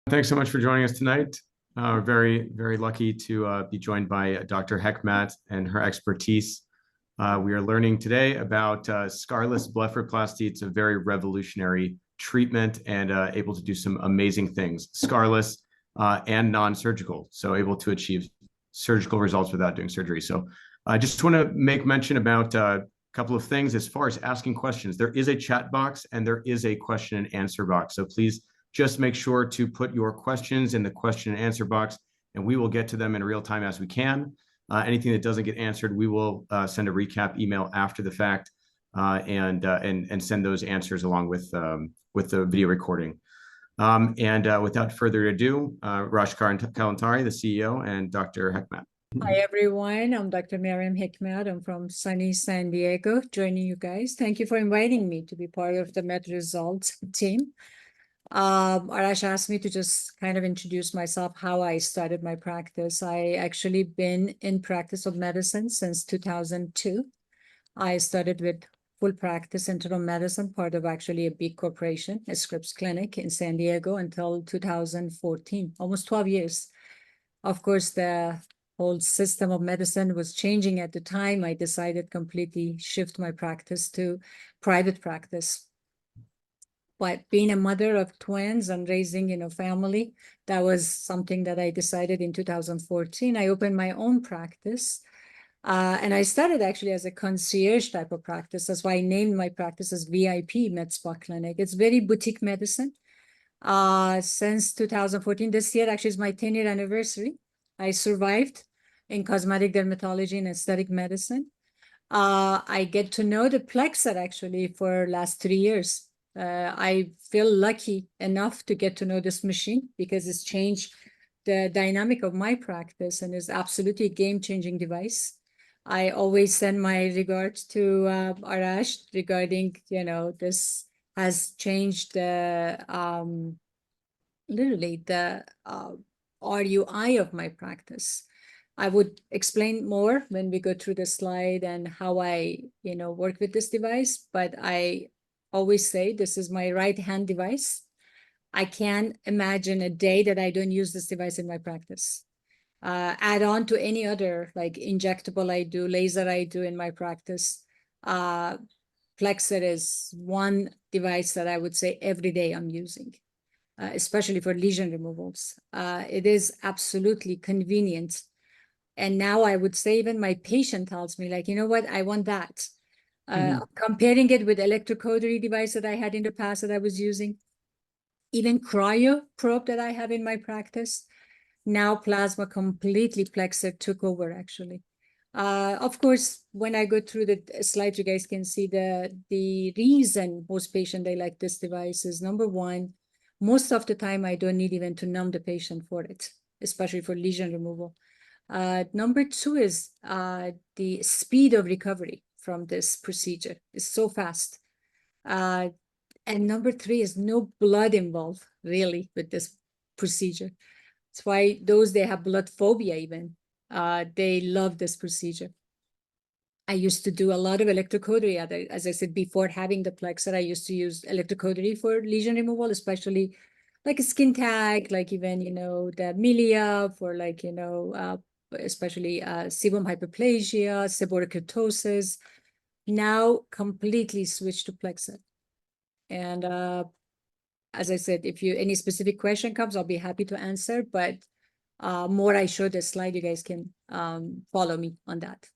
Thanks so much for joining us tonight. We're very lucky to be joined by Dr. Hekmat and her expertise. We are learning today about Scarless Blepharoplasty. It's a very revolutionary treatment and able to do some amazing things. Scarless and non-surgical, so able to achieve surgical results without doing surgery. So I just want to make mention about a couple of things as far as asking questions. There is a chat box and there is a question and answer box. So please just make sure to put your questions in the question and answer box, and we will get to them in real time as we can. Anything that doesn't get answered, we will send a recap email after the fact and send those answers along with the video recording. Without further ado, Raj Kalantari, the CEO, and Dr. Hekmat. Hi, everyone. I'm Dr. Maryam Hekmat. I'm from sunny San Diego, joining you guys. Thank you for inviting me to be part of the Med Results team. Arash asked me to just kind of introduce myself, how I started my practice. I actually been in practice of medicine since 2002. I started with full practice internal medicine, part of actually a big corporation, a Scripps Clinic in San Diego until 2014, almost 12 years. Of course, the whole system of medicine was changing at the time. I decided completely shift my practice to private practice. But being a mother of twins and raising, family, that was something that I decided in 2014. I opened my own practice. And I started actually as a concierge type of practice. That's why I named my practice as VIP MedSpa Clinic. It's very boutique medicine. Since 2014, this year actually is my 10-year anniversary. I survived in cosmetic dermatology and aesthetic medicine. I get to know the PLEXR actually for last 3 years. I feel lucky enough to get to know this machine because it's changed the dynamic of my practice and is absolutely a game-changing device. I always send my regards to Arash regarding, this has changed the literally the RUI of my practice. I would explain more when we go through the slide and how I, work with this device, but I always say this is my right-hand device. I can't imagine a day that I don't use this device in my practice. Add on to any other like injectable I do, laser I do in my practice. PLEXR is one device that I would say every day I'm using, especially for lesion removals. It is absolutely convenient. And now I would say even my patient tells me like, you know what, I want that. Comparing it with electrocautery device that I had in the past that I was using, even cryo probe that I have in my practice, now plasma completely PLEXR took over actually. Of course, when I go through the slides, you guys can see the reason most patients, they like this device is number one, most of the time I don't need even to numb the patient for it, especially for lesion removal. Number two is the speed of recovery from this procedure is so fast. And number three is no blood involved really with this procedure. That's why those, they have blood phobia even, they love this procedure. I used to do a lot of electrocautery. As I said, before having the PLEXR, I used to use electrocautery for lesion removal, especially like a skin tag, like even, the milia for like, especially sebum hyperplasia, seborrheic keratosis. Now completely switched to PLEXR. And as I said, if any specific question comes, I'll be happy to answer. But more I show the slide, you guys can follow me on that.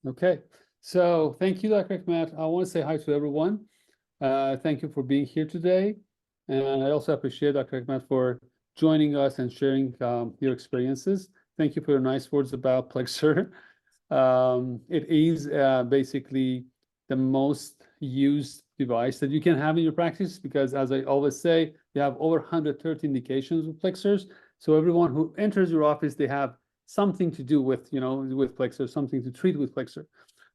Okay. So thank you, Dr. Hekmat. I want to say hi to everyone. Thank you for being here today. And I also appreciate Dr. Hekmat for joining us and sharing your experiences. Thank you for your nice words about PLEXR. It is basically the most used device that you can have in your practice because, as I always say, you have over 130 indications with PLEXRs. So everyone who enters your office, they have something to do with, with PLEXR, something to treat with PLEXR.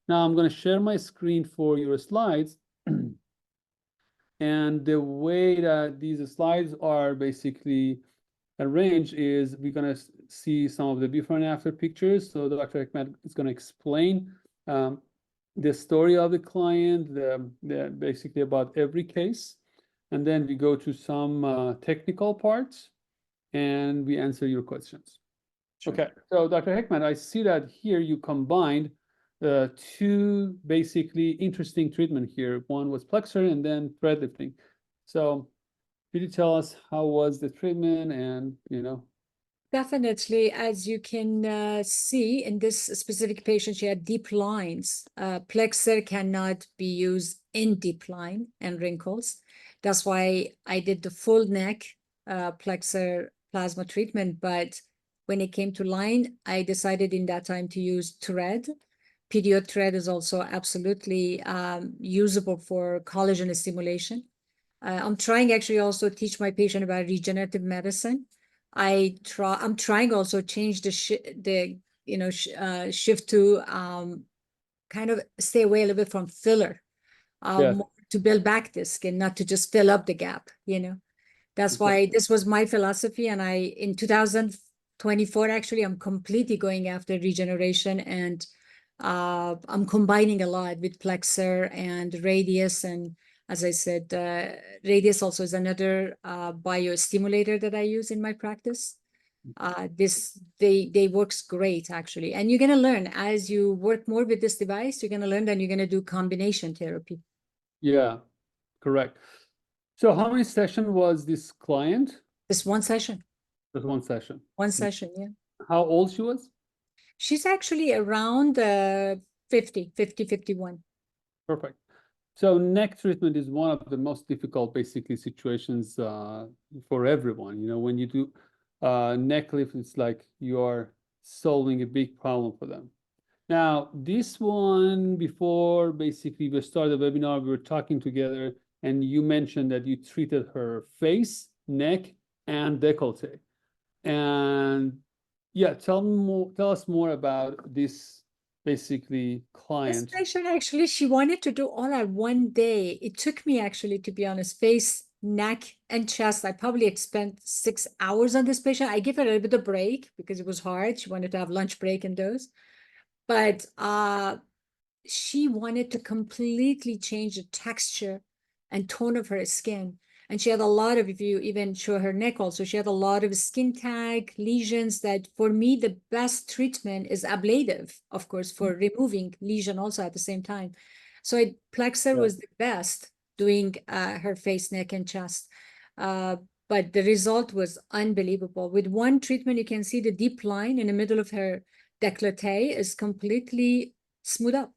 Now I'm going to share my screen for your slides. And the way that these slides are basically arranged is we're going to see some of the before and after pictures. So Dr. Hekmat is going to explain the story of the client, basically about every case. And then we go to some technical parts. and we answer your questions. Sure. Okay, so Dr. Hekmat, I see that here you combined two basically interesting treatment here. One was PLEXR and then thread lifting. So could you tell us how was the treatment and, Definitely, as you can see in this specific patient, she had deep lines. PLEXR cannot be used in deep line and wrinkles. That's why I did the full neck PLEXR plasma treatment. But when it came to line, I decided in that time to use thread. PDO thread is also absolutely usable for collagen stimulation. I'm trying actually also teach my patient about regenerative medicine. I'm trying also change the shift to kind of stay away a little bit from filler, Yes. more to build back the skin, not to just fill up the gap. That's Okay. why this was my philosophy. And in 2024, actually, I'm completely going after regeneration, and I'm combining a lot with PLEXR and Radius. And as I said, Radius also is another biostimulator that I use in my practice. They works great actually. And you're gonna learn as you work more with this device, you're gonna learn that you're gonna do combination therapy. Yeah, correct. So how many session was this client? This one session, Just one session. yeah. How old she was? She's actually around 50, 51. Perfect. So neck treatment is one of the most difficult, basically, situations for everyone. When you do neck lift, it's like you are solving a big problem for them. Now, this one, before basically we started the webinar, we were talking together, and you mentioned that you treated her face, neck, and décolleté. And yeah, tell us more about this basically This client. patient actually, she wanted to do all at one day. It took me actually, to be honest, face, neck, and chest. I probably spent 6 hours on this patient. I give her a little bit of break because it was hard. She wanted to have lunch break and those. But she wanted to completely change the texture and tone of her skin. And she had a lot of, if you even show her neck also, she had a lot of skin tag lesions that for me, the best treatment is ablative, of course, for removing lesion also at the same time. So PLEXR was the best doing her face, neck, and chest. But the result was unbelievable. With one treatment, you can see the deep line in the middle of her décolleté is completely smooth up.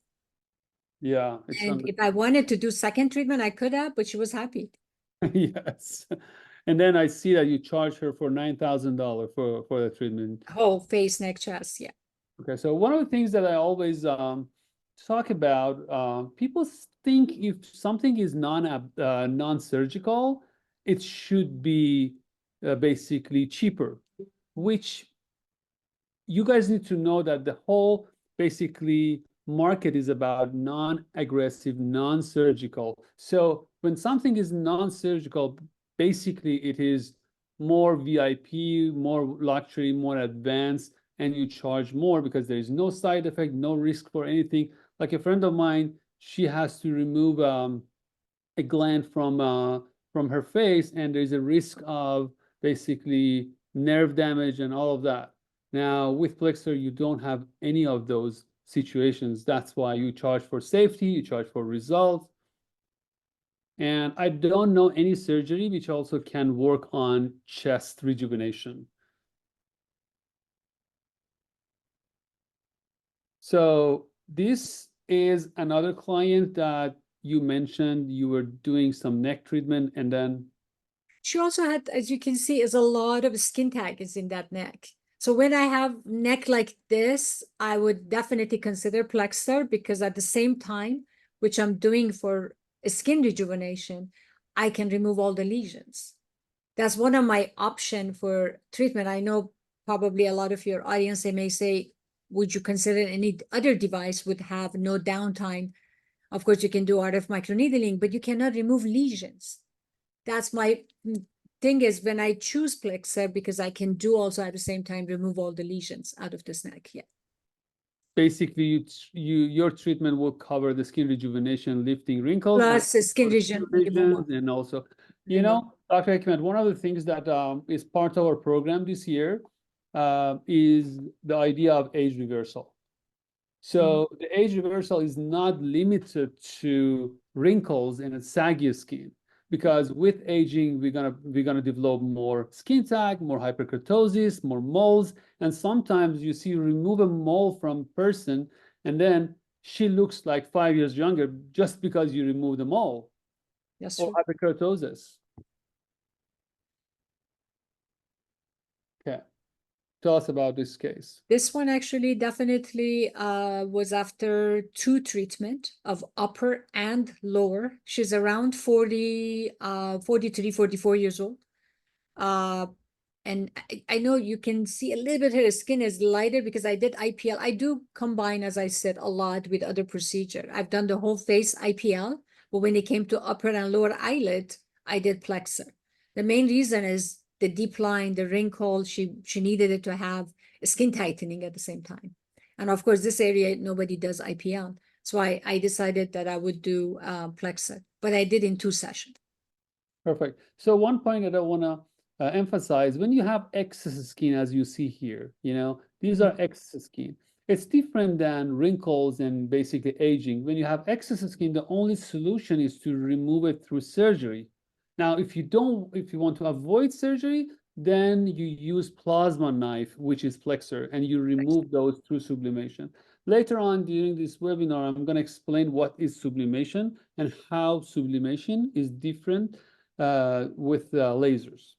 Yeah. And if I wanted to do second treatment, I could have, but she was happy. Yes. And then I see that you charge her for $9,000 for the treatment. Whole face, neck, chest, yeah. Okay, so one of the things that I always talk about, people think if something is non-surgical, it should be basically cheaper, which you guys need to know that the whole basically market is about non-aggressive, non-surgical. So when something is non-surgical, basically it is more VIP, more luxury, more advanced, and you charge more because there is no side effect, no risk for anything. Like a friend of mine, she has to remove a gland from her face, and there's a risk of basically nerve damage and all of that. Now, with PLEXR, you don't have any of those situations. That's why you charge for safety, you charge for results. And I don't know any surgery which also can work on chest rejuvenation. So this is another client that you mentioned you were doing some neck treatment, and then She also had, as you can see, is a lot of skin tag is in that neck. So when I have neck like this, I would definitely consider PLEXR, because at the same time, which I'm doing for skin rejuvenation, I can remove all the lesions. That's one of my option for treatment. I know probably a lot of your audience, they may say, would you consider any other device would have no downtime? Of course, you can do RF microneedling, but you cannot remove lesions. That's my thing is when I choose PLEXR, because I can do also at the same time remove all the lesions out of this neck. Yeah. basically your treatment will cover the skin rejuvenation, lifting wrinkles, and Plus skin region removal. lesions, and also, you know, Dr. Hekmat, one of the things that is part of our program this year is the idea of age reversal. So the age reversal is not limited to wrinkles and saggy skin, because with aging, we're gonna develop more skin tag, more hyperkeratosis, more moles, and sometimes you see remove a mole from person, and then she looks like 5 years younger just because you remove the mole. That's Or true. hyperkeratosis. Okay, tell us about this case. This one actually definitely was after 2 treatment of upper and lower. She's around 40, 43, 44 years old. And I know you can see a little bit her skin is lighter because I did IPL. I do combine, as I said, a lot with other procedure. I've done the whole face IPL, but when it came to upper and lower eyelid, I did PLEXR. The main reason is the deep line, the wrinkle. She needed it to have skin tightening at the same time. And of course, this area, nobody does IPL. So I decided that I would do PLEXR, but I did in 2 sessions. Perfect. So one point that I want to emphasize, when you have excess skin, as you see here, you know, these are excess skin. It's different than wrinkles and basically aging. When you have excess skin, the only solution is to remove it through surgery. Now, if you want to avoid surgery, then you use plasma knife, which is PLEXR, and you remove those through sublimation. Later on during this webinar, I'm going to explain what is sublimation and how sublimation is different with lasers.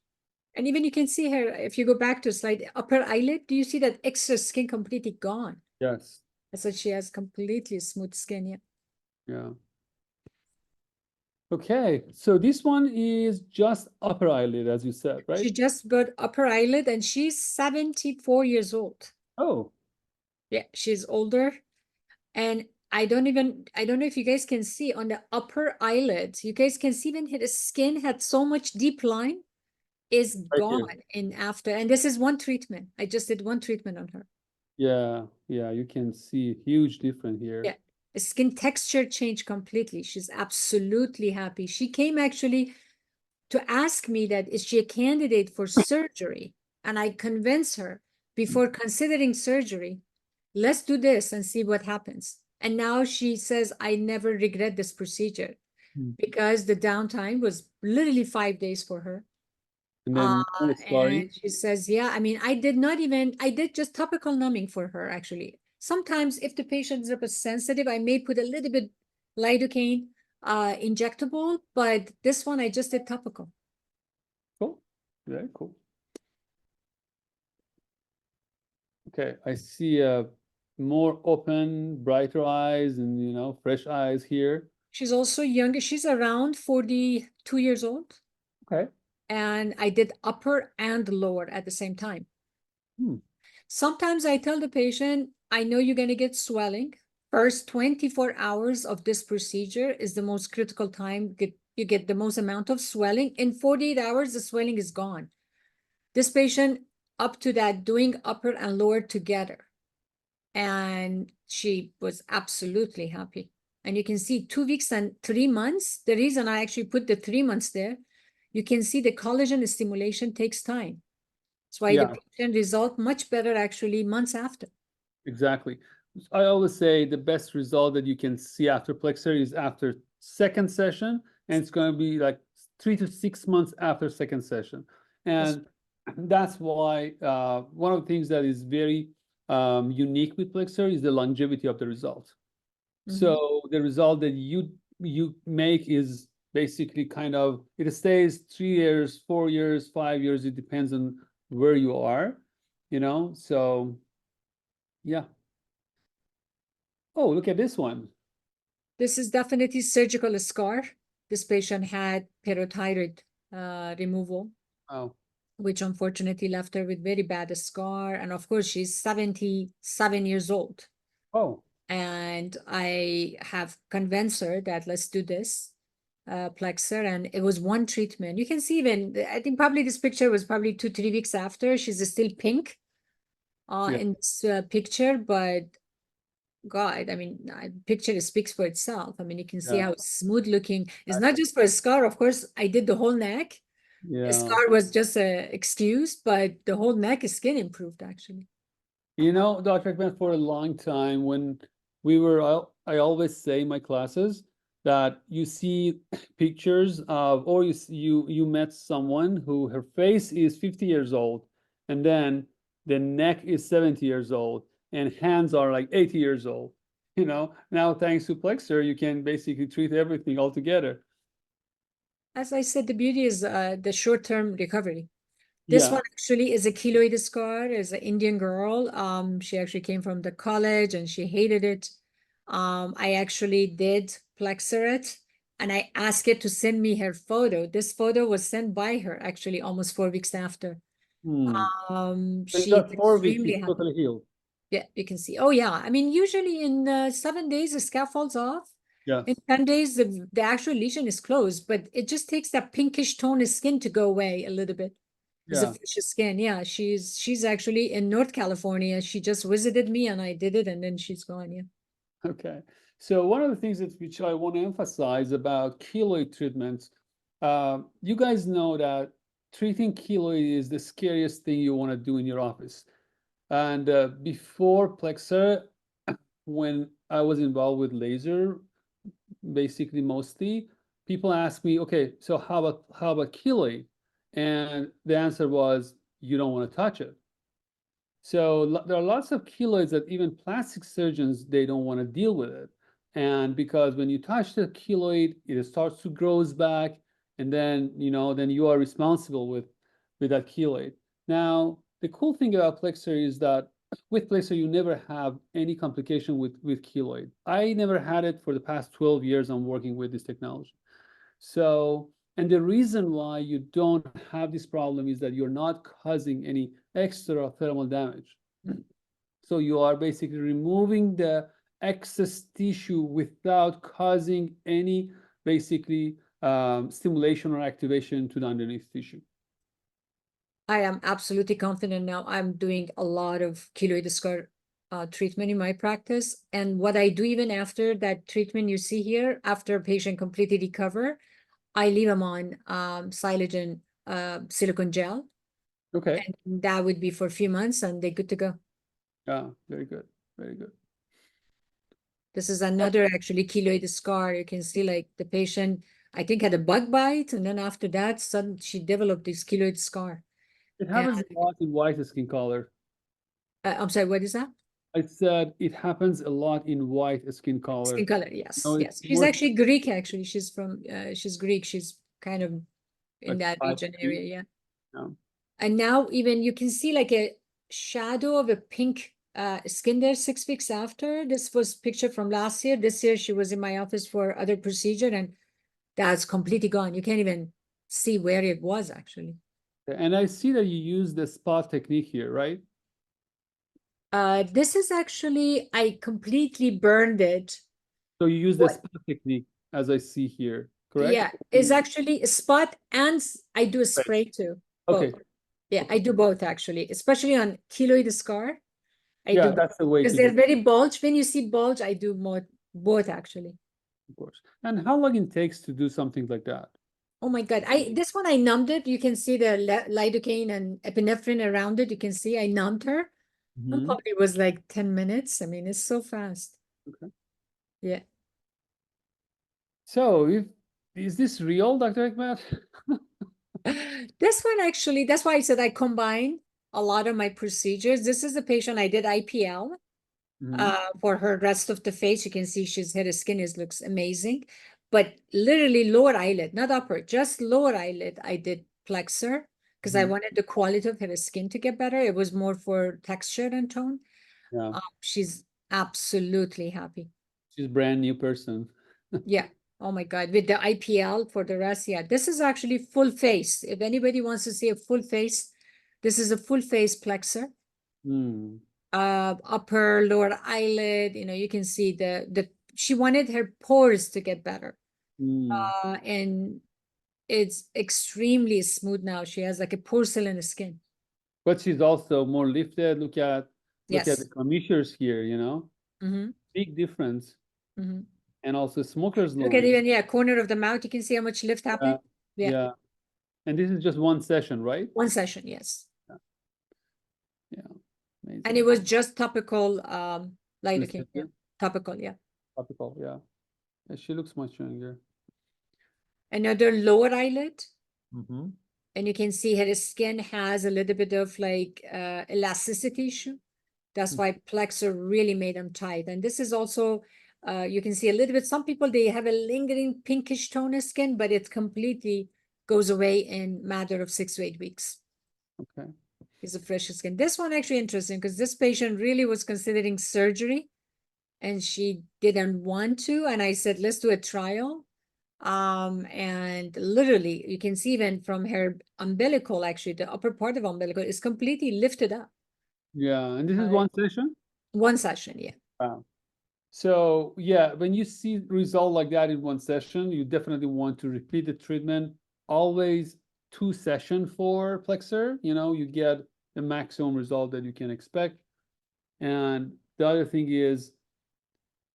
And even you can see her, if you go back to slide, upper eyelid, do you see that extra skin completely gone? Yes. So she has completely smooth skin, yeah. Yeah. Okay, so this one is just upper eyelid, as you said, right? She just got upper eyelid and she's 74 years old. Oh. Yeah, she's older. And I don't know if you guys can see on the upper eyelids, you guys can see when her skin had so much deep line is gone in after. And this is one treatment. I just did one treatment on her. Yeah, yeah, you can see huge difference here. Yeah, the skin texture changed completely. She's absolutely happy. She came actually to ask me that is she a candidate for surgery? And I convinced her before considering surgery, let's do this and see what happens. And now she says, I never regret this procedure because the downtime was literally 5 days for her. And then and she says, yeah, I mean, I did just topical numbing for her, actually. Sometimes if the patient is a bit sensitive, I may put a little bit lidocaine injectable, but this one I just did topical. Cool, very cool. Okay, I see more open, brighter eyes and, you know, fresh eyes here. She's also younger. She's around 42 years old. Okay. And I did upper and lower at the same time. Sometimes I tell the patient, I know you're going to get swelling. First 24 hours of this procedure is the most critical time. You get the most amount of swelling. In 48 hours, the swelling is gone. This patient, up to that, doing upper and lower together. And she was absolutely happy. And you can see 2 weeks and 3 months. The reason I actually put the 3 months there, you can see the collagen stimulation takes time. That's why the patient result much better actually months after. Exactly. I always say the best result that you can see after PLEXR is after second session, and it's going to be like 3 to 6 months after second session. And that's why one of the things that is very unique with PLEXR is the longevity of the result. So the result that you make is basically kind of, it stays 3 years, 4 years, 5 years. It depends on where you are, you know, so yeah. Oh, look at this one. This is definitely surgical scar. This patient had parothyroid removal, which unfortunately left her with very bad scar. And of course, she's 77 years old. Oh. And I have convinced her that let's do this PLEXR, and it was one treatment. You can see even, I think probably this picture was probably 2-3 weeks after. She's still pink in this picture, but God, I mean, picture speaks for itself. I mean, you can see Yeah. how smooth looking. It's not just for a scar. Of course, I did the whole neck. A Yeah. scar was just a excuse, but the whole neck skin improved actually. You know, Dr. Ekman, for a long time, when we were, I always say in my classes that you see pictures of, or you met someone who her face is 50 years old, and then the neck is 70 years old, and hands are like 80 years old. You know, now thanks to PLEXR, you can basically treat everything all together. As I said, the beauty is the short-term recovery. This Yeah. one actually is a keloid scar, is an Indian girl. She actually came from the college and she hated it. I actually did PLEXR it and I asked it to send me her photo. This photo was sent by her actually almost 4 weeks after. Hmm. In She's just 4 weeks, extremely it's happy. totally healed. Yeah, you can see. Oh yeah, I mean, usually in 7 days, the scalp falls off. Yes. In 10 days, the actual lesion is closed, but it just takes that pinkish tone of skin to go away a little bit. It's a Yeah. fresh skin. Yeah, she's actually in North California. She just visited me and I did it and then she's gone. Yeah. Okay. So one of the things that which I want to emphasize about keloid treatments, you guys know that treating keloid is the scariest thing you want to do in your office. And before PLEXR, when I was involved with laser, basically mostly, people ask me, okay, so how about keloid? And the answer was, you don't want to touch it. So there are lots of keloids that even plastic surgeons, they don't want to deal with it. And because when you touch the keloid, it starts to grows back, and then then you are responsible with that keloid. Now, the cool thing about PLEXR is that with PLEXR, you never have any complication with keloid. I never had it for the past 12 years I'm working with this technology. So, and the reason why you don't have this problem is that you're not causing any extra thermal damage. So you are basically removing the excess tissue without causing any basically stimulation or activation to the underneath tissue. I am absolutely confident now. I'm doing a lot of keloid scar treatment in my practice. And what I do even after that treatment you see here, after a patient completely recover, I leave them on silicone silicone gel. Okay. And that would be for a few months and they're good to go. Yeah, very good. Very good. This is another actually keloid scar. You can see like the patient, I think, had a bug bite. And then after that, suddenly she developed this keloid scar. It And happens a lot in white skin color. I'm sorry, what is that? I said it happens a lot in white skin color. Skin color, yes, No, yes. it's She's more actually Greek, actually. She's from, she's Greek. She's kind of in like that region 5'3". area, yeah. Yeah. And now even you can see like a shadow of a pink skin there 6 weeks after. This was picture from last year. This year she was in my office for other procedure and that's completely gone. You can't even see where it was actually. And I see that you use the spot technique here, right? This is actually, I completely burned it. So you use the What? spot technique as I see here, correct? Yeah, it's actually a spot and I do a spray too. Okay. Both. Yeah, I do both actually, especially on keloid scar. I Yeah, do that's the way because to do they're it, very bulge. When you see bulge, I do more both actually. of course. And how long it takes to do something like that? Oh my God. This one I numbed it. You can see the lidocaine and epinephrine around it. You can see I numbed her. And Mhm. probably was like 10 minutes. I mean, it's so fast. Okay. Yeah. So is this real, Dr. Hekmat? This one actually, that's why I said I combine a lot of my procedures. This is a patient I did IPL Mhm. for her rest of the face. You can see her skin looks amazing. But literally lower eyelid, not upper, just lower eyelid. I did PLEXR because I Mhm. wanted the quality of her skin to get better. It was more for texture and tone. Yeah, She's absolutely happy. she's a brand new person. Yeah. Oh my God. With the IPL for the rest, yeah. This is actually full face. If anybody wants to see a full face, this is a full face PLEXR. Mm. Upper, lower eyelid, you can see she wanted her pores to get better. Mm. And it's extremely smooth now. She has like a porcelain skin. But she's also more lifted. Look at the Yes. commissures here, Mm-hmm. big difference. Mhm. And also smoker's Look at line. even, yeah, corner of the mouth. You can see how much lift happened. Yeah. Yeah. And this is just one session, right? One session, yes. Yeah. And Amazing. it was just topical lidocaine. Yeah. Anesthesia? Topical, yeah. Topical, yeah. Yeah, she looks much younger. Another lower eyelid. Mm-hmm. And you can see her skin has a little bit of like elasticity issue. That's why PLEXR really made them tight. And this is also, you can see a little bit, some people, they have a lingering pinkish tone of skin, but it completely goes away in matter of 6 to 8 weeks. Okay. It's a fresh skin. This one actually interesting because this patient really was considering surgery and she didn't want to. And I said, let's do a trial. And literally you can see even from her umbilical, actually the upper part of umbilical is completely lifted up. Yeah, and this is one session? One session, yeah. Wow. So yeah, when you see result like that in one session, you definitely want to repeat the treatment. Always 2 sessions for PLEXR, you get the maximum result that you can expect. And the other thing is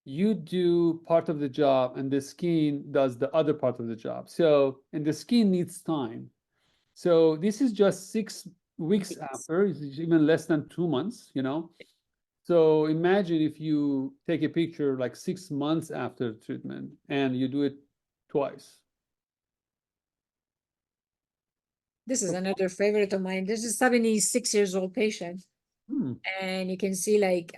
you do part of the job and the skin does the other part of the job. So, and the skin needs time. So this is just 6 weeks after, it's even less than 2 months, So imagine if you take a picture like 6 months after treatment and you do it twice. This is another favorite of mine. This is 76 years old patient. And you can see like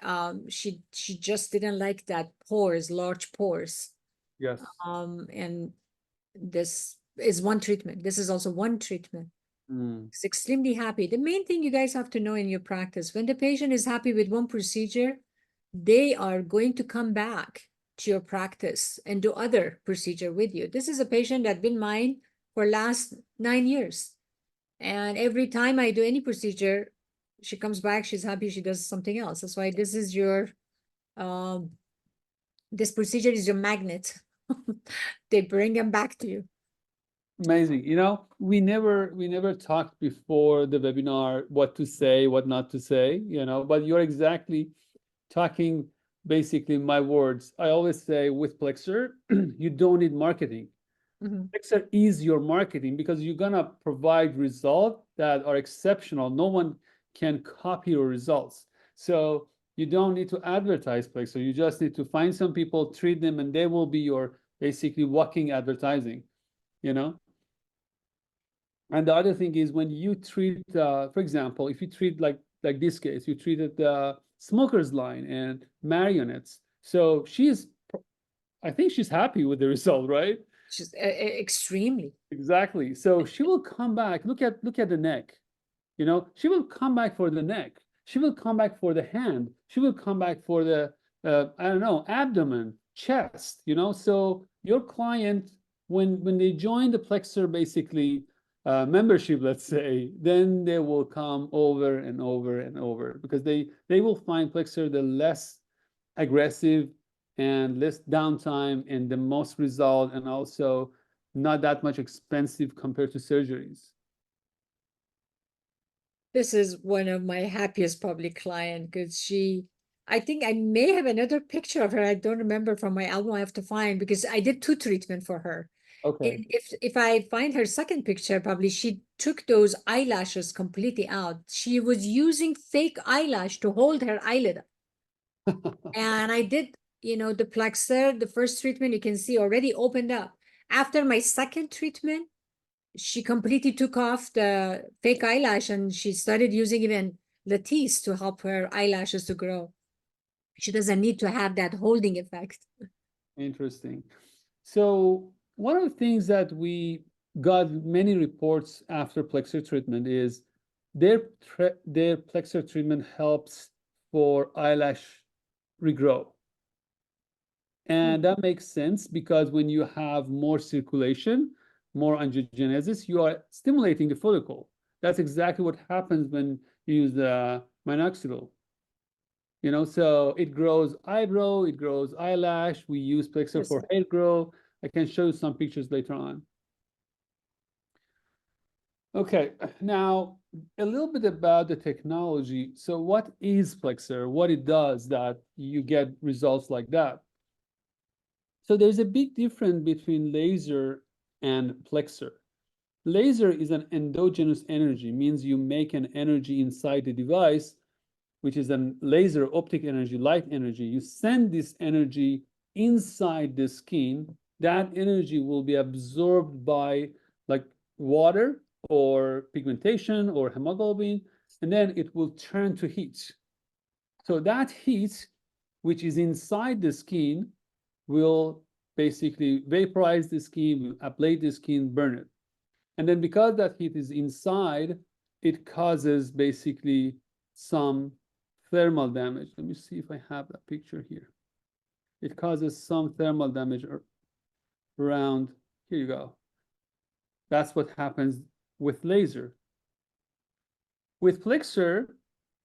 she just didn't like that pores, large pores. Yes. And this is one treatment. This is also one treatment. It's extremely happy. The main thing you guys have to know in your practice, when the patient is happy with one procedure, they are going to come back to your practice and do other procedure with you. This is a patient that been mine for last 9 years. And every time I do any procedure, she comes back, she's happy, she does something else. That's why this is your, this procedure is your magnet. They bring them back to you. Amazing. We never talked before the webinar what to say, what not to say, but you're exactly talking basically my words. I always say with PLEXR, you don't need marketing. PLEXR is your marketing because you're gonna provide results that are exceptional. No one can copy your results. So you don't need to advertise PLEXR. You just need to find some people, treat them, and they will be your basically walking advertising, And the other thing is when you treat, for example, if you treat like this case, you treated the smoker's line and marionettes. So I think she's happy with the result, right? She's extremely. Exactly. So she will come back. Look at the neck. She will come back for the neck. She will come back for the hand. She will come back for the I don't know, abdomen, chest. So your client, when they join the PLEXR basically membership, let's say, then they will come over and over and over because they will find PLEXR the less aggressive and less downtime and the most result, and also not that much expensive compared to surgeries. This is one of my happiest public client because I think I may have another picture of her. I don't remember from my album. I have to find because I did 2 treatments for her. Okay. And if I find her second picture, probably she took those eyelashes completely out. She was using fake eyelash to hold her eyelid up. And I did, the PLEXR, the first treatment, you can see already opened up. After my second treatment, she completely took off the fake eyelash and she started using even Latisse to help her eyelashes to grow. She doesn't need to have that holding effect. Interesting. So one of the things that we got many reports after PLEXR treatment is their PLEXR treatment helps for eyelash regrow. And that makes sense because when you have more circulation, more angiogenesis, you are stimulating the follicle. That's exactly what happens when you use the minoxidil. So it grows eyebrow, it grows eyelash. We use PLEXR for hair growth. I can show you some pictures later on. Okay, now a little bit about the technology. So what is PLEXR? What it does that you get results like that? So there's a big difference between laser and PLEXR. Laser is an endogenous energy, means you make an energy inside the device, which is a laser, optic energy, light energy. You send this energy inside the skin. That energy will be absorbed by like water or pigmentation or hemoglobin, and then it will turn to heat. So that heat, which is inside the skin, will basically vaporize the skin, will ablate the skin, burn it. And then because that heat is inside, it causes basically some thermal damage. Let me see if I have that picture here. It causes some thermal damage around, here you go. That's what happens with laser. With PLEXR,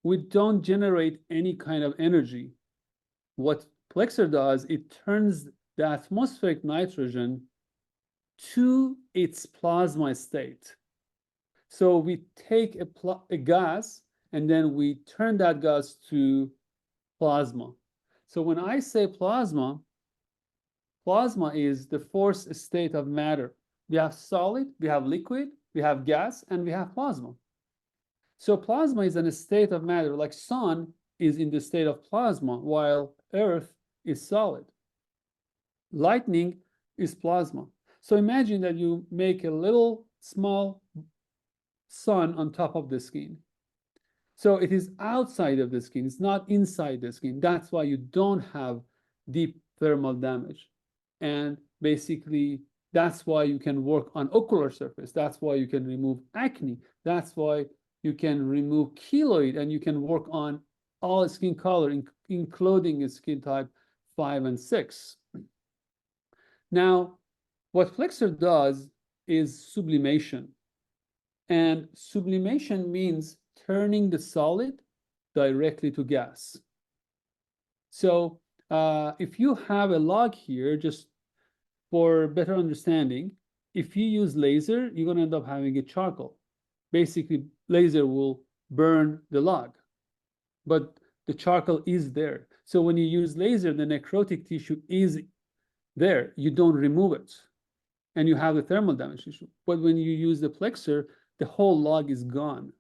we don't generate any kind of energy. What PLEXR does, it turns the atmospheric nitrogen to its plasma state. So we take a gas and then we turn that gas to plasma. So when I say plasma, plasma is the fourth state of matter. We have solid, we have liquid, we have gas, and we have plasma. So plasma is in a state of matter, like sun is in the state of plasma, while earth is solid. Lightning is plasma. So imagine that you make a little small sun on top of the skin. So it is outside of the skin, it's not inside the skin. That's why you don't have deep thermal damage. And basically, that's why you can work on ocular surface. That's why you can remove acne. That's why you can remove keloid, and you can work on all skin color, including skin type 5 and 6. Now, what PLEXR does is sublimation. And sublimation means turning the solid directly to gas. So if you have a log here, just for better understanding, if you use laser, you're going to end up having a charcoal. Basically, laser will burn the log, but the charcoal is there. So when you use laser, the necrotic tissue is there. You don't remove it, and you have the thermal damage issue. But when you use the PLEXR, the whole log is gone.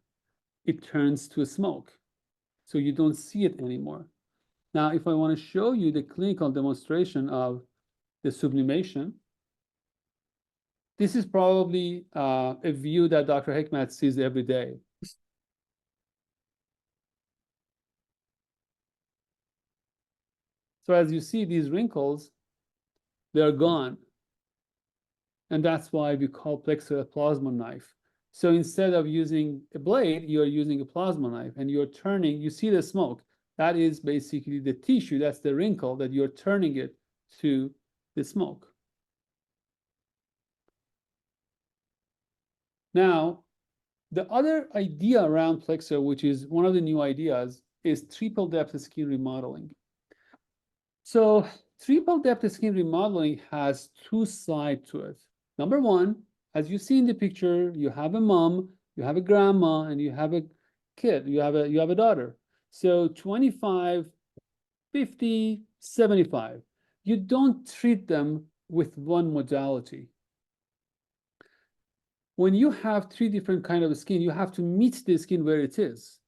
It turns to a smoke, so you don't see it anymore. Now, if I want to show you the clinical demonstration of the sublimation, this is probably a view that Dr. Hekmat sees every day. So as you see, these wrinkles, they're gone. And that's why we call PLEXR a plasma knife. So instead of using a blade, you're using a plasma knife, and you're turning, you see the smoke. That is basically the tissue, that's the wrinkle that you're turning it to the smoke. Now, the other idea around PLEXR, which is one of the new ideas, is triple depth skin remodeling. So triple depth skin remodeling has two sides to it. Number one, as you see in the picture, you have a mom, you have a grandma, and you have a kid, you have a daughter. So 25, 50, 75. You don't treat them with one modality. When you have three different kinds of skin, you have to meet the skin where it is.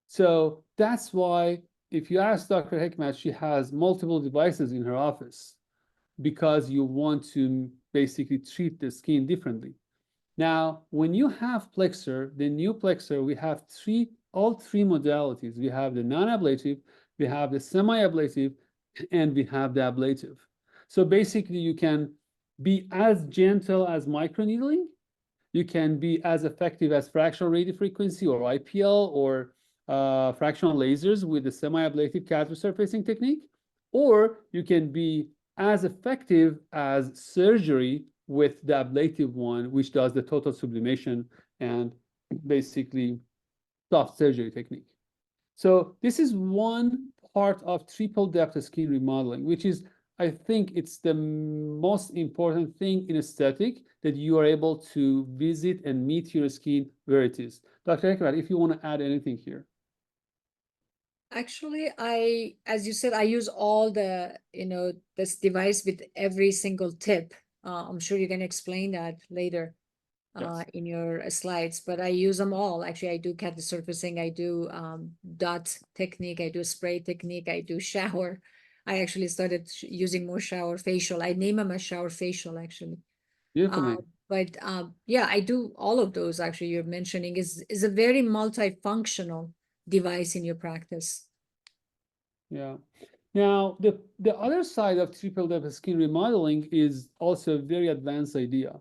So that's why if you ask Dr. Hekmat, she has multiple devices in her office because you want to basically treat the skin differently. Now, when you have PLEXR, the new PLEXR, we have all three modalities. We have the non-ablative, we have the semi-ablative, and we have the ablative. So basically, you can be as gentle as microneedling. You can be as effective as fractional radiofrequency or IPL or fractional lasers with the semi-ablative catheter surfacing technique, or you can be as effective as surgery with the ablative one, which does the total sublimation and basically soft surgery technique. So this is one part of triple depth skin remodeling, which is I think it's the most important thing in aesthetic that you are able to visit and meet your skin where it is. Dr. Hekmat, if you want to add anything here. Actually, as you said, I use all the, this device with every single tip. I'm sure you can explain that later Yes. in your slides, but I use them all. Actually, I do cat surfacing, I do dot technique, I do spray technique, I do shower. I actually started using more shower facial. I name them a shower facial, actually. Beautiful name. But yeah, I do all of those. Actually, you're mentioning is a very multifunctional device in your practice. Yeah. Now, the other side of triple depth skin remodeling is also a very advanced idea.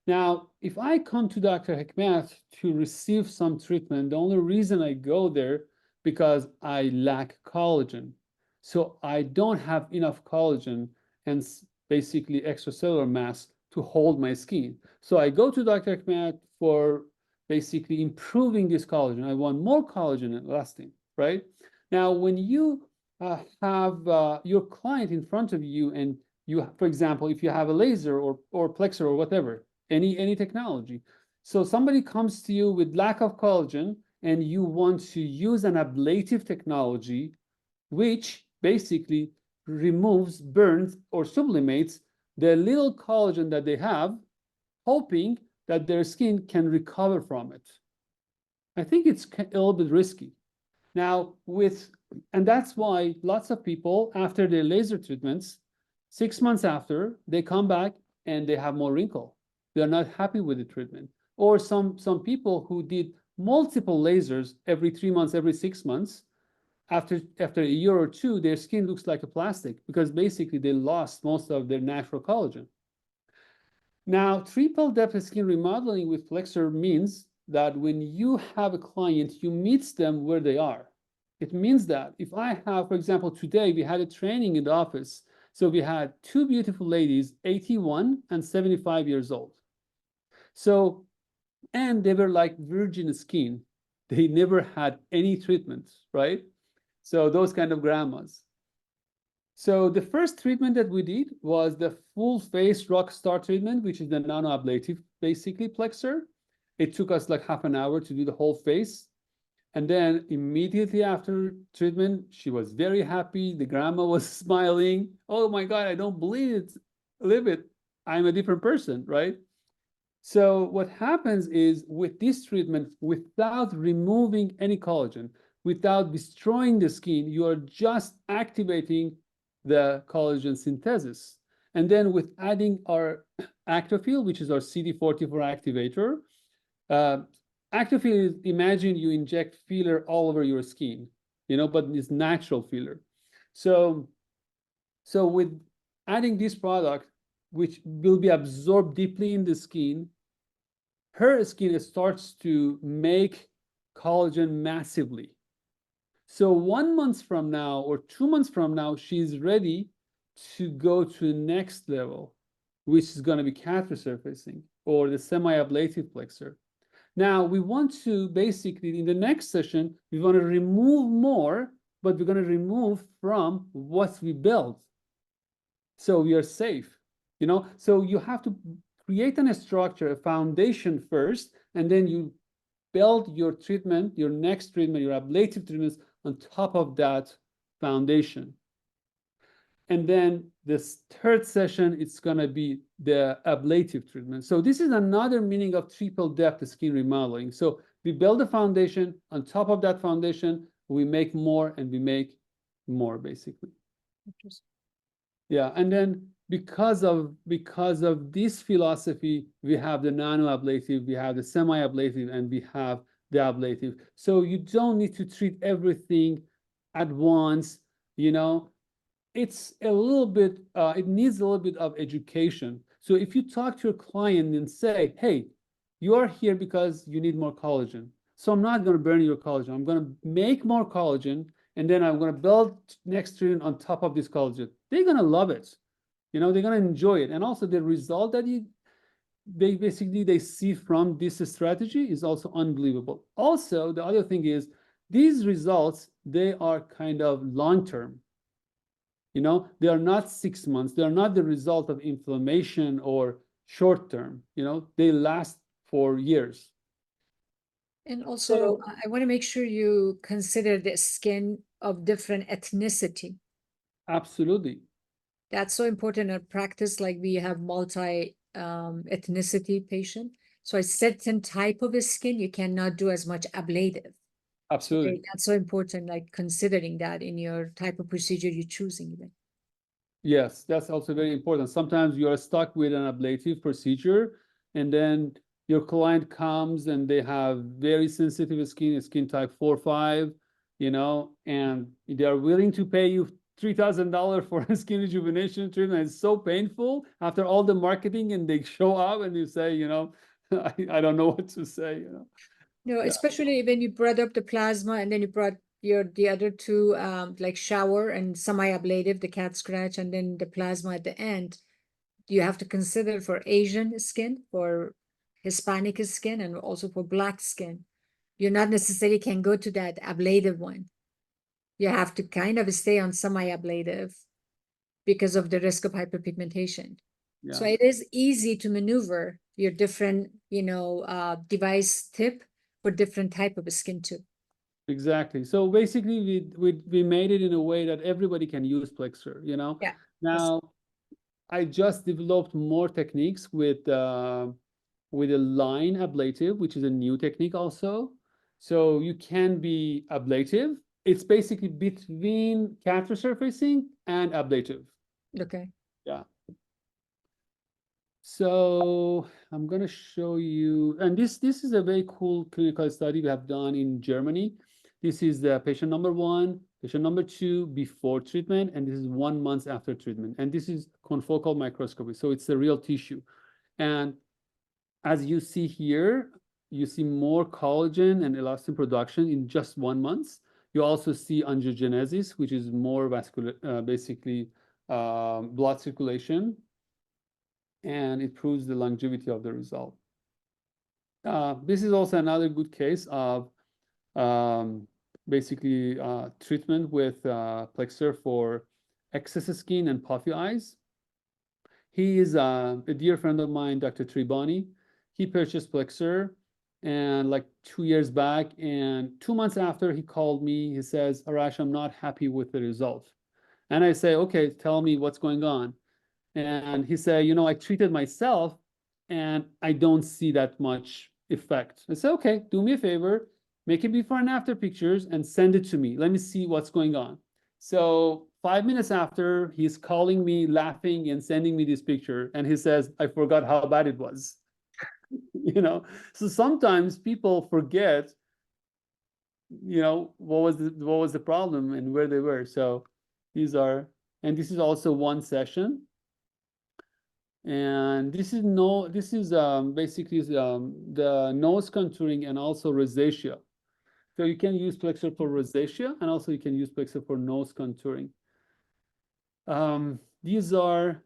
Now, if I come to Dr. Hekmat to receive some treatment, the only reason I go there because I lack collagen. So I don't have enough collagen and basically extracellular mass to hold my skin. So I go to Dr. Hekmat for basically improving this collagen. I want more collagen and elastin, right? Now, when you have your client in front of you, and you, for example, if you have a laser or PLEXR or whatever, any technology. So somebody comes to you with lack of collagen, and you want to use an ablative technology, which basically removes, burns, or sublimates the little collagen that they have, hoping that their skin can recover from it. I think it's a little bit risky. Now, and that's why lots of people, after their laser treatments, 6 months after, they come back and they have more wrinkle. They're not happy with the treatment. Or some people who did multiple lasers every 3 months, every 6 months, after a year or two, their skin looks like a plastic because basically they lost most of their natural collagen. Now, triple depth skin remodeling with PLEXR means that when you have a client, you meet them where they are. It means that if I have, for example, today we had a training in the office. So we had two beautiful ladies, 81 and 75 years old. So, and they were like virgin skin. They never had any treatment, right? So those kind of grandmas. So the first treatment that we did was the full face rock star treatment, which is the nano-ablative, basically PLEXR. It took us like half an hour to do the whole face. And then immediately after treatment, she was very happy. The grandma was smiling. Oh my God, I don't believe it. I'm a different person, right? So what happens is with this treatment, without removing any collagen, without destroying the skin, you are just activating the collagen synthesis. And then with adding our Actofil, which is our CD44 activator, Actofil is, imagine you inject filler all over your skin, but it's natural filler. So with adding this product, which will be absorbed deeply in the skin, her skin starts to make collagen massively. So 1 month from now or 2 months from now, she's ready to go to the next level, which is going to be cat resurfacing or the semi-ablative PLEXR. Now, we want to basically, in the next session, we want to remove more, but we're going to remove from what we built. So we are safe, So you have to create a structure, a foundation first, and then you build your treatment, your next treatment, your ablative treatments on top of that foundation. And then this third session, it's going to be the ablative treatment. So this is another meaning of triple depth skin remodeling. So we build a foundation. On top of that foundation, we make more and we make more, basically. Yeah, and then because of this philosophy, we have the nano-ablative, we have the semi-ablative, and we have the ablative. So you don't need to treat everything at once, It's a little bit, it needs a little bit of education. So if you talk to your client and say, hey, you are here because you need more collagen. So I'm not going to burn your collagen. I'm going to make more collagen, and then I'm going to build next treatment on top of this collagen. They're going to love it. They're going to enjoy it. And also the result that they see from this strategy is also unbelievable. Also, the other thing is these results, they are kind of long-term. You know, they are not 6 months. They are not the result of inflammation or short term. You know, they last for years. And also, I want to make sure you consider the skin of different ethnicity. Absolutely. That's so important in practice, like we have multi ethnicity patient. So a certain type of skin, you cannot do as much ablative. Absolutely. Okay, that's so important, like considering that in your type of procedure you're choosing even. Yes, that's also very important. Sometimes you are stuck with an ablative procedure, and then your client comes and they have very sensitive skin type 4-5, you know, and they are willing to pay you $3,000 for a skin rejuvenation treatment. It's so painful after all the marketing, and they show up and you say, you know, I don't know what to say, you know. No, Yeah. especially when you brought up the plasma and then you brought the other two like shower and semi-ablative, the cat scratch, and then the plasma at the end. You have to consider for Asian skin, for Hispanic skin, and also for Black skin. You not necessarily can go to that ablative one. You have to kind of stay on semi-ablative because of the risk of hyperpigmentation. Yeah. So it is easy to maneuver your different, device tip for different type of skin too. Exactly. So basically, we made it in a way that everybody can use PLEXR, you know. Yeah. Now, I just developed more techniques with a line ablative, which is a new technique also. So you can be ablative. It's basically between catheter surfacing and ablative. Okay. Yeah. So I'm going to show you, and this is a very cool clinical study we have done in Germany. This is the patient number 1, patient number 2 before treatment, and this is 1 month after treatment. And this is confocal microscopy, so it's the real tissue. And as you see here, you see more collagen and elastin production in just 1 month. You also see angiogenesis, which is more vascular, basically blood circulation, and it proves the longevity of the result. This is also another good case of basically treatment with PLEXR for excess skin and puffy eyes. He is a dear friend of mine, Dr. Tribani. He purchased PLEXR and like 2 years back, and 2 months after he called me, he says, Arash, I'm not happy with the result. And I say, okay, tell me what's going on. And he said, you know, I treated myself and I don't see that much effect. I said, okay, do me a favor, make it before and after pictures and send it to me. Let me see what's going on. So 5 minutes after, he's calling me, laughing and sending me this picture. And he says, I forgot how bad it was. You know, so sometimes people forget, you know, what was the problem and where they were. So these are, and this is also one session. And this is basically the nose contouring and also rosacea. So you can use PLEXR for rosacea, and also you can use PLEXR for nose contouring. These are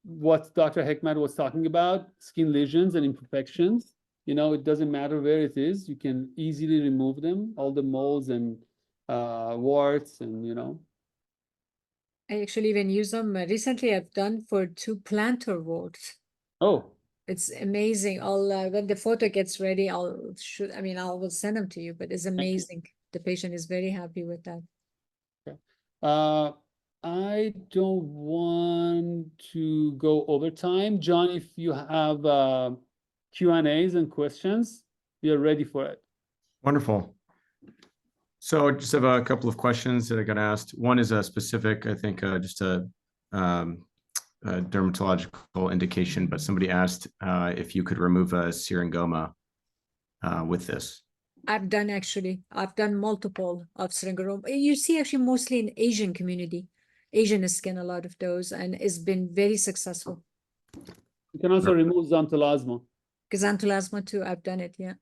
what Dr. Hekmat was talking about, skin lesions and imperfections. You know, it doesn't matter where it is, you can easily remove them, all the moles and warts, and you know. I actually even use them. Recently, I've done for 2 plantar warts. Oh, it's amazing. I'll when the photo gets ready, I will send them to you. But it's amazing. The patient is very happy with that. Okay. I don't want to go over time. John, if you have Q&As and questions, we are ready for it. Wonderful. So I just have a couple of questions that I got asked. One is a specific, I think, just a dermatological indication, but somebody asked if you could remove a syringoma with this. I've done multiple of syringoma. You see actually mostly in Asian community, Asian skin, a lot of those, and it's been very successful. You can also remove xanthelasma. Xanthelasma too, I've done it, yeah.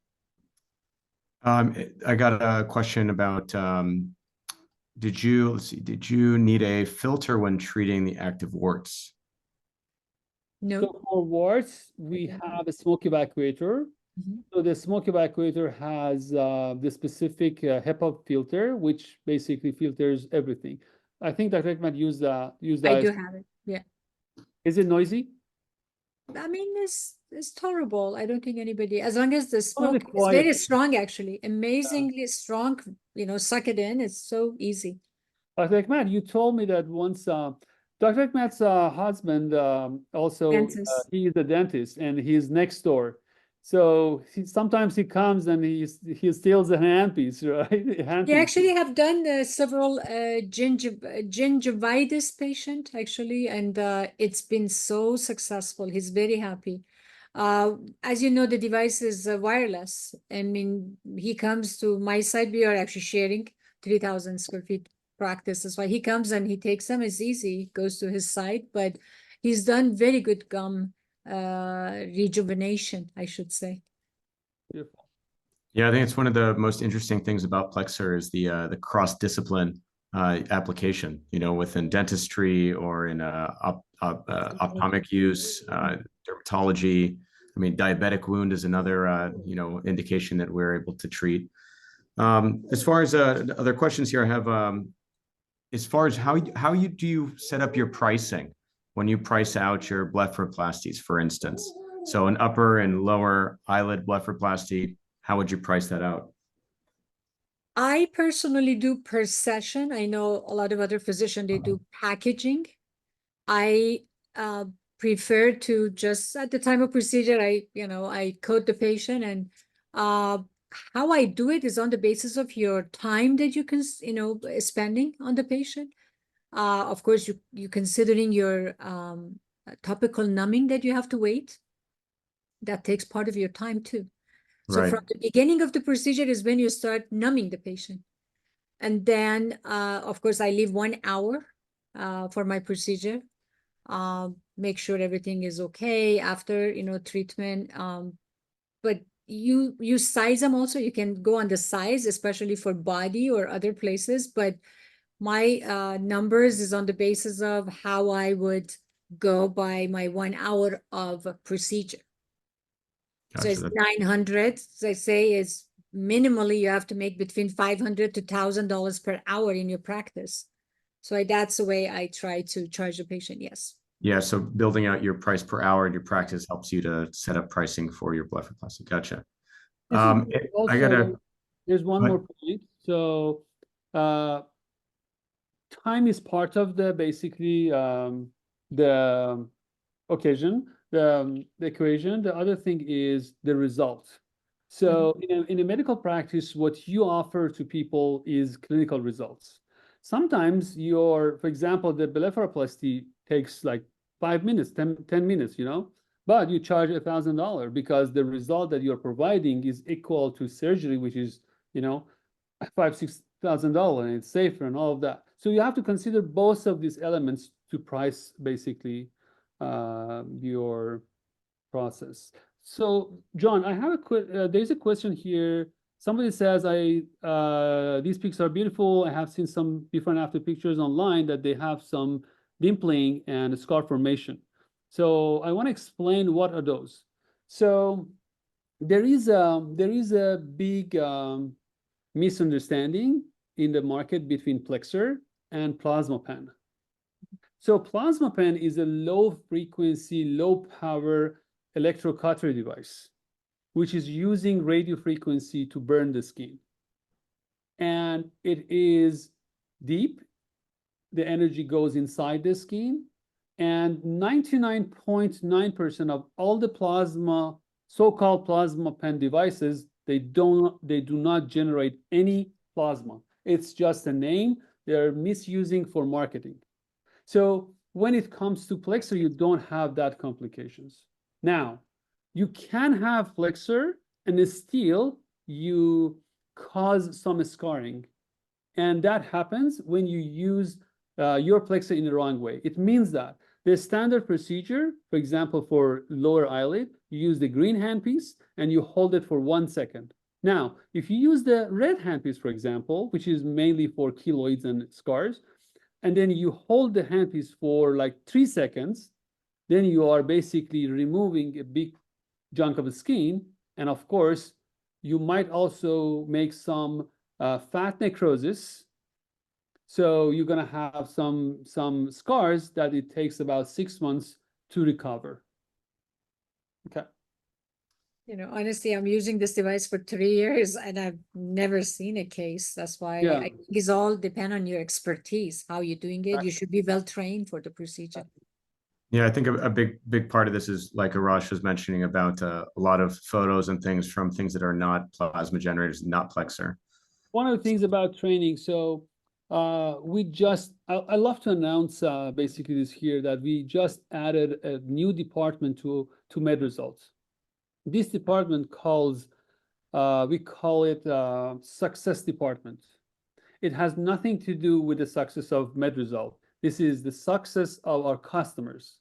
I got a question about, did you need a filter when treating the active warts? No. So for warts, we have a smoke evacuator. So the smoke evacuator has the specific HEPA filter, which basically filters everything. I think Dr. Hekmat used I do have it. Yeah. Is it noisy? I mean, it's tolerable. I don't think anybody, as long as the A little smoke bit is very quiet. strong, actually, amazingly strong, suck it in. It's so easy. Dr. Hekmat, you told me that once Dr. Hekmat's husband also Dentist. he is a dentist and he's next door. So sometimes he comes and he steals a handpiece, right? We Handpiece. actually have done several gingivitis patient, actually, and it's been so successful. He's very happy. As you know, the device is wireless. I mean, he comes to my side. We are actually sharing 3,000 square feet practice. That's why he comes and he takes them. It's easy, goes to his side, but he's done very good gum rejuvenation, I should say. Beautiful. Yeah, I think it's one of the most interesting things about PLEXR is the cross-discipline application, within dentistry or in ophthalmic use, dermatology. I mean, diabetic wound is another, indication that we're able to treat. As far as other questions here, I have, as far as how do you set up your pricing when you price out your blepharoplasties, for instance? So an upper and lower eyelid blepharoplasty, how would you price that out? I personally do per session. I know a lot of other physicians, they do packaging. I prefer to just at the time of procedure, I code the patient, and how I do it is on the basis of your time that you can, spending on the patient. Of course, you considering your topical numbing that you have to wait. That takes part of your time too. So Right. from the beginning of the procedure is when you start numbing the patient. And then, of course, I leave 1 hour for my procedure. Make sure everything is okay after, treatment. But you size them also. You can go on the size, especially for body or other places. But my numbers is on the basis of how I would go by my 1 hour of procedure. So Gotcha. it's 900, as I say, is minimally you have to make between $500 to $1,000 per hour in your practice. So that's the way I try to charge the patient, yes. Yeah, so building out your price per hour in your practice helps you to set up pricing for your blepharoplasty. Gotcha. There's one Go more ahead. point. So time is part of the basically the occasion, the equation. The other thing is the result. So in a medical practice, what you offer to people is clinical results. Sometimes for example, the blepharoplasty takes like 5 minutes, 10 minutes, but you charge $1,000 because the result that you're providing is equal to surgery, which is, $5,000-6,000, and it's safer and all of that. So you have to consider both of these elements to price basically your process. So John, I have there's a question here. Somebody says, these pics are beautiful. I have seen some before and after pictures online that they have some dimpling and scar formation. So I want to explain what are those. So there is a big misunderstanding in the market between PLEXR and plasma pen. So plasma pen is a low frequency, low power electrocautery device, which is using radio frequency to burn the skin. And it is deep. The energy goes inside the skin. And 99.9% of all the so-called plasma pen devices, they do not generate any plasma. It's just a name they're misusing for marketing. So when it comes to PLEXR, you don't have that complications. Now, you can have PLEXR and still you cause some scarring. And that happens when you use your PLEXR in the wrong way. It means that the standard procedure, for example, for lower eyelid, you use the green handpiece and you hold it for 1 second. Now, if you use the red handpiece, for example, which is mainly for keloids and scars, and then you hold the handpiece for like 3 seconds, then you are basically removing a big chunk of the skin. And of course, you might also make some fat necrosis. So you're gonna have some scars that it takes about 6 months to recover. Okay. Honestly, I'm using this device for 3 years and I've never seen a case. That's why Yeah. I think it's all depend on your expertise, how you're doing it. You should be well trained for the procedure. Yeah, I think a big part of this is like Arash was mentioning about a lot of photos and things from things that are not plasma generators, not PLEXR. One of the things about training, so I love to announce basically this here that we just added a new department to Med Results. This department we call it Success Department. It has nothing to do with the success of Med Result. This is the success of our customers.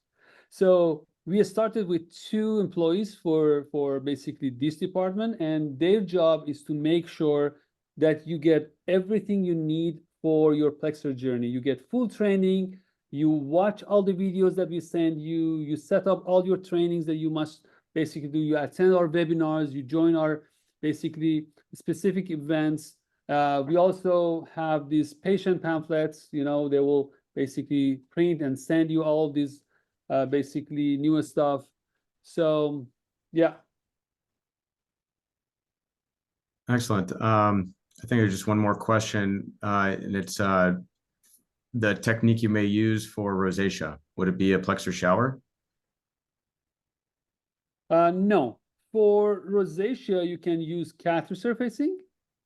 So we started with 2 employees for basically this department, and their job is to make sure that you get everything you need for your PLEXR journey. You get full training, you watch all the videos that we send you, you set up all your trainings that you must basically do, you attend our webinars, you join our basically specific events. We also have these patient pamphlets, they will basically print and send you all of these basically newest stuff. So yeah. Excellent. I think there's just one more question, and it's the technique you may use for rosacea. Would it be a PLEXR shower? No. For rosacea, you can use catheter surfacing,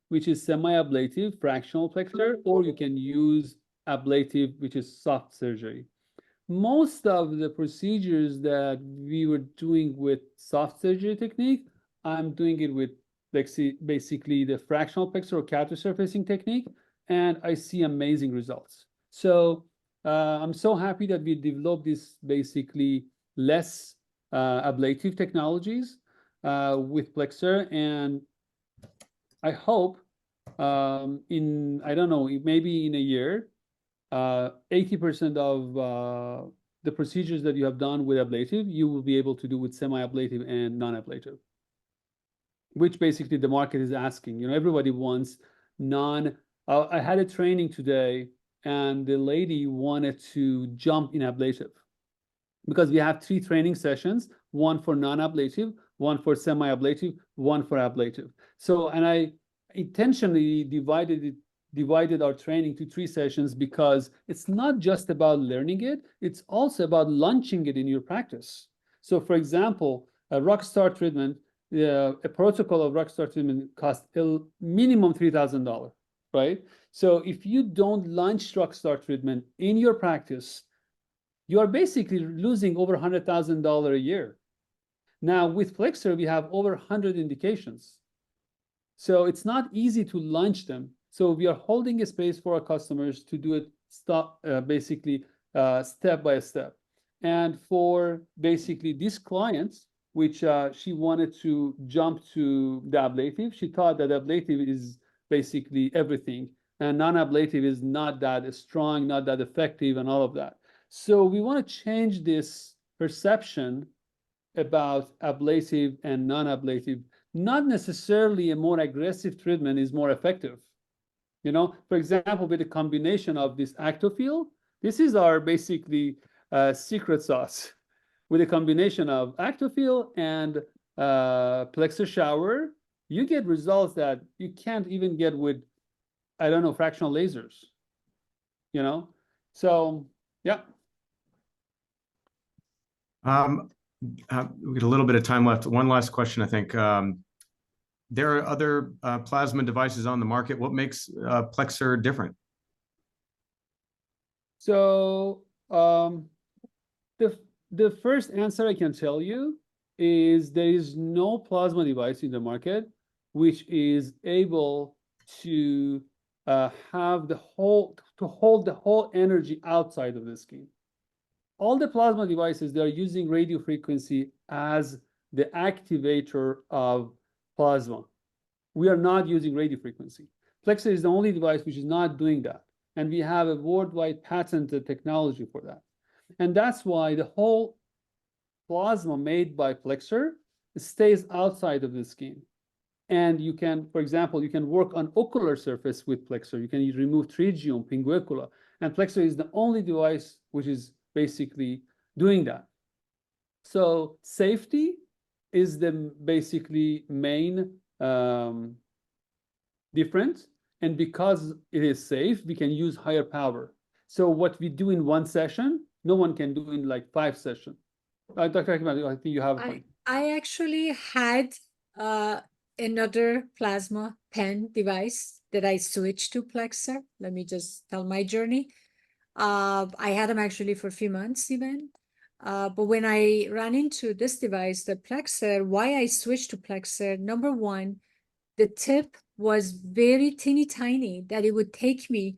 which is semi-ablative fractional PLEXR, or you can use ablative, which is soft surgery. Most of the procedures that we were doing with soft surgery technique, I'm doing it with basically the fractional PLEXR or catheter surfacing technique, and I see amazing results. So I'm so happy that we developed this basically less ablative technologies with PLEXR, and I hope I don't know, maybe in a year, 80% of the procedures that you have done with ablative, you will be able to do with semi-ablative and non-ablative, which basically the market is asking. Everybody wants I had a training today, and the lady wanted to jump in ablative because we have 3 training sessions, one for non-ablative, one for semi-ablative, one for ablative. So, and I intentionally divided our training to 3 sessions because it's not just about learning it, it's also about launching it in your practice. So for example, a rockstar treatment, a protocol of rockstar treatment costs a minimum $3,000, right? So if you don't launch rockstar treatment in your practice, you are basically losing over $100,000 a year. Now with PLEXR, we have over 100 indications. So it's not easy to launch them. So we are holding a space for our customers to do it basically step by step. And for basically these clients, which she wanted to jump to the ablative, she thought that ablative is basically everything, and non-ablative is not that strong, not that effective, and all of that. So we want to change this perception about ablative and non-ablative. Not necessarily a more aggressive treatment is more effective. For example, with a combination of this Actofil, this is our basically secret sauce. With a combination of Actofil and PLEXR shower, you get results that you can't even get with, I don't know, fractional lasers. So yeah. We got a little bit of time left. One last question, I think. There are other plasma devices on the market. What makes PLEXR different? So the first answer I can tell you is there is no plasma device in the market which is able to hold the whole energy outside of the skin. All the plasma devices, they're using radio frequency as the activator of plasma. We are not using radio frequency. PLEXR is the only device which is not doing that. And we have a worldwide patented technology for that. And that's why the whole plasma made by PLEXR stays outside of the skin. And you can, for example, you can work on ocular surface with PLEXR. You can remove pterygium, pinguicula, and PLEXR is the only device which is basically doing that. So safety is the basically main difference. And because it is safe, we can use higher power. So what we do in one session, no one can do in like 5 sessions. Dr. Hekmat, I think you have a point. I actually had another plasma pen device that I switched to PLEXR. Let me just tell my journey. I had them actually for a few months even. But when I ran into this device, the PLEXR, why I switched to PLEXR, number one, the tip was very teeny tiny that it would take me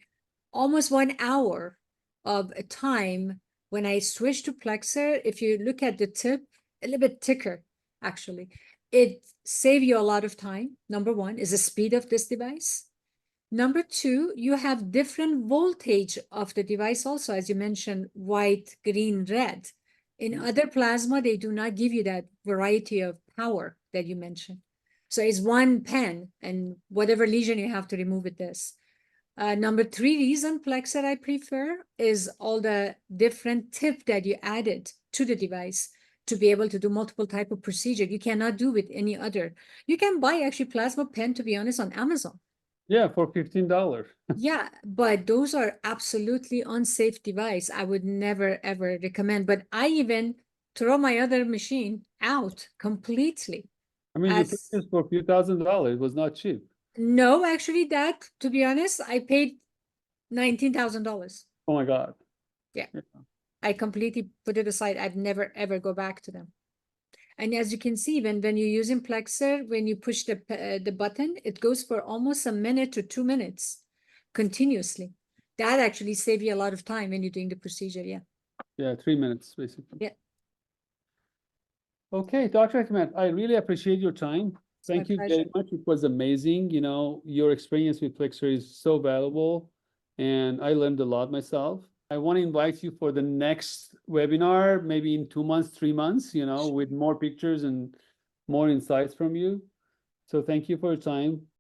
almost 1 hour of a time. When I switched to PLEXR, if you look at the tip, a little bit thicker, actually. It saves you a lot of time. Number one is the speed of this device. Number two, you have different voltage of the device also, as you mentioned, white, green, red. In other plasma, they do not give you that variety of power that you mentioned. So it's one pen and whatever lesion you have to remove with this. Number three reason PLEXR I prefer is all the different tip that you added to the device to be able to do multiple type of procedure. You cannot do with any other. You can buy actually plasma pen, to be honest, on Amazon. Yeah, for $15. Yeah, but those are absolutely unsafe device. I would never ever recommend. But I even throw my other machine out completely. I mean, you picked this for a few $1,000s. It was not cheap. No, actually, that, to be honest, I paid $19,000. Oh my God. Yeah. I completely put it aside. I'd never ever go back to them. And as you can see, when you're using PLEXR, when you push the button, it goes for almost a minute to 2 minutes continuously. That actually saves you a lot of time when you're doing the procedure. Yeah. Yeah, 3 minutes basically. Yeah. Okay, Dr. Hekmat, I really appreciate your time. Thank you very much. It was amazing. You know, your experience with PLEXR is so valuable, and I learned a lot myself. I want to invite you for the next webinar, maybe in 2 months, 3 months, you know, with more pictures and more insights from you. So thank you for your time.